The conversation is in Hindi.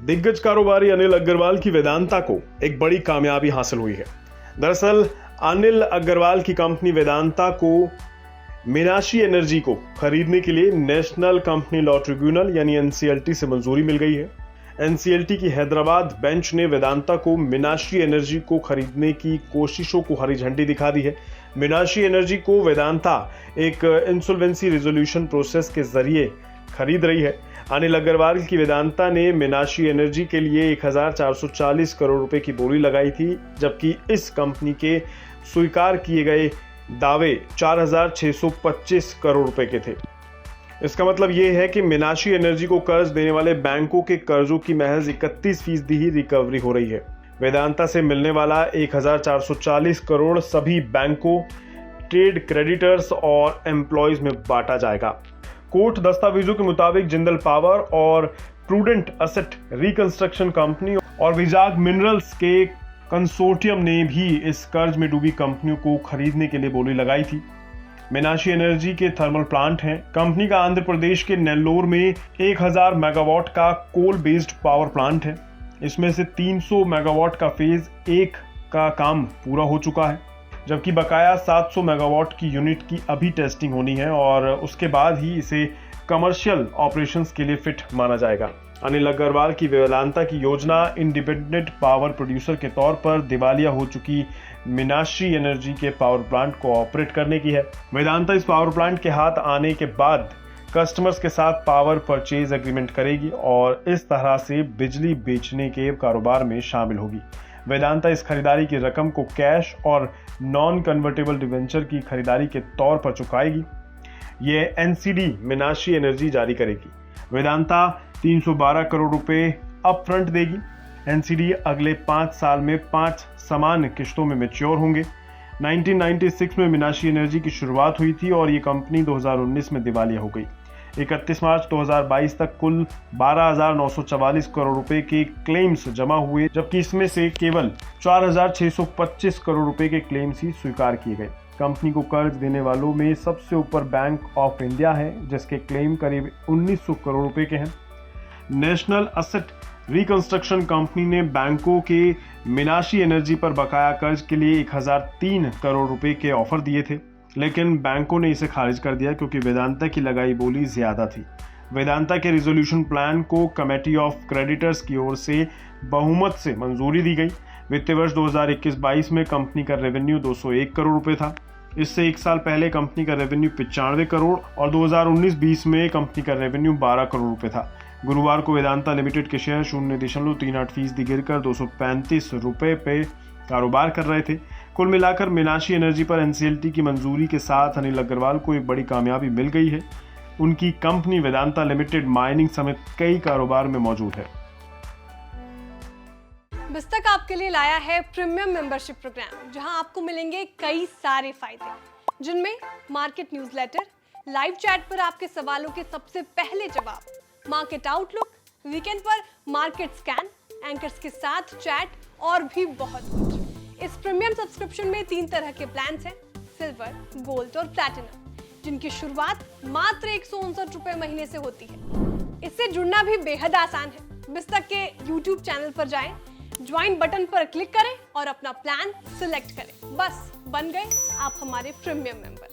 दिग्गज कारोबारी अनिल अग्रवाल की वेदांता को एक बड़ी कामयाबी हासिल हुई है। दरअसल अनिल अग्रवाल की कंपनी वेदांता को मीनाक्षी एनर्जी को खरीदने के लिए नेशनल कंपनी लॉ ट्रिब्यूनल यानी एनसीएलटी से मंजूरी मिल गई है। एनसीएलटी की हैदराबाद बेंच ने वेदांता को मीनाक्षी एनर्जी को खरीदने की कोशिशों को हरी झंडी दिखा दी है। मीनाक्षी एनर्जी को वेदांता एक इंसॉल्वेंसी रिजोल्यूशन प्रोसेस के जरिए खरीद रही है। अनिल अग्रवाल की वेदांता ने मीनाक्षी एनर्जी के लिए 1440 करोड़ रुपए की बोली लगाई थी, जबकि इस कंपनी के स्वीकार किए गए दावे 4625 करोड़ रुपए के थे। इसका मतलब यह है कि मीनाक्षी एनर्जी को कर्ज देने वाले बैंकों के कर्जों की महज 31% ही रिकवरी हो रही है। वेदांता से मिलने वाला 1440 करोड़ सभी बैंकों, ट्रेड क्रेडिटर्स और एम्प्लॉयज में बांटा जाएगा। कोर्ट दस्तावेजों के मुताबिक जिंदल पावर और प्रूडेंट एसेट रिकंस्ट्रक्शन कंपनी और विजाग मिनरल्स के कंसोर्टियम ने भी इस कर्ज में डूबी कंपनियों को खरीदने के लिए बोली लगाई थी। मीनाक्षी एनर्जी के थर्मल प्लांट हैं। कंपनी का आंध्र प्रदेश के नेल्लोर में 1000 मेगावाट का कोल बेस्ड पावर प्लांट है। इसमें से 300 मेगावाट का फेज 1 का काम पूरा हो चुका है, जबकि बकाया 700 मेगावाट की यूनिट की अभी टेस्टिंग होनी है और उसके बाद ही इसे कमर्शियल ऑपरेशंस के लिए फिट माना जाएगा। अनिल अग्रवाल की वेदांता की योजना इंडिपेंडेंट पावर प्रोड्यूसर के तौर पर दिवालिया हो चुकी मीनाक्षी एनर्जी के पावर प्लांट को ऑपरेट करने की है। वेदांता इस पावर प्लांट के हाथ आने के बाद कस्टमर्स के साथ पावर परचेज एग्रीमेंट करेगी और इस तरह से बिजली बेचने के कारोबार में शामिल होगी। वेदांता इस खरीदारी की रकम को कैश और नॉन कन्वर्टेबल डिवेंचर की खरीदारी के तौर पर चुकाएगी। यह एनसीडी मीनाक्षी एनर्जी जारी करेगी। वेदांता 312 करोड़ रुपए अप फ्रंट देगी। एनसीडी अगले 5 साल में 5 समान किश्तों में मैच्योर होंगे। 1996 में मीनाक्षी एनर्जी की शुरुआत हुई थी और ये कंपनी 2019 में दिवालिया हो गई। 31 मार्च 2022 तक कुल 12,944 करोड़ रुपए के क्लेम्स जमा हुए, जबकि इसमें से केवल 4,625 करोड़ रुपए के क्लेम्स ही स्वीकार किए गए। कंपनी को कर्ज देने वालों में सबसे ऊपर बैंक ऑफ इंडिया है, जिसके क्लेम करीब 1900 करोड़ रुपए के हैं। नेशनल एसेट रिकंस्ट्रक्शन कंपनी ने बैंकों के मीनाक्षी एनर्जी पर बकाया कर्ज के लिए 1003 करोड़ रुपए के ऑफर दिए थे, लेकिन बैंकों ने इसे खारिज कर दिया क्योंकि वेदांता की लगाई बोली ज्यादा थी। वेदांता के रिजोल्यूशन प्लान को कमेटी ऑफ क्रेडिटर्स की ओर से बहुमत से मंजूरी दी गई। वित्तीय वर्ष 2021-22 में कंपनी का रेवेन्यू 201 करोड़ रुपए था। इससे एक साल पहले कंपनी का रेवेन्यू 95 करोड़ और 2019-20 में कंपनी का रेवेन्यू 12 करोड़ रुपए था। गुरुवार को वेदांता लिमिटेड के शेयर 0.38% गिरकर 235 रुपए पे कारोबार कर रहे थे। कुल मिलाकर मीनाक्षी एनर्जी पर एनसीएलटी की मंजूरी के साथ अनिल अग्रवाल को एक बड़ी कामयाबी मिल गई है। उनकी कंपनी वेदांता लिमिटेड माइनिंग समेत कई कारोबार में मौजूद है। बिस्तक आपके लिए लाया है प्रीमियम मेंबरशिप प्रोग्राम, जहां आपको मिलेंगे कई सारे फायदे, जिनमें मार्केट न्यूज़लेटर, लाइव चैट पर आपके सवालों के सबसे पहले जवाब, मार्केट आउटलुक, वीकेंड पर मार्केट स्कैन, एंकर्स के साथ चैट और भी बहुत कुछ। इस प्रीमियम सब्सक्रिप्शन में 3 तरह के प्लान्स हैं, सिल्वर, गोल्ड और प्लैटिनम, जिनकी शुरुआत मात्र 159 रुपए महीने से होती है। इससे जुड़ना भी बेहद आसान है। बिस्तक के YouTube चैनल पर जाएं, ज्वाइन बटन पर क्लिक करें और अपना प्लान सिलेक्ट करें। बस बन गए आप हमारे प्रीमियम मेंबर।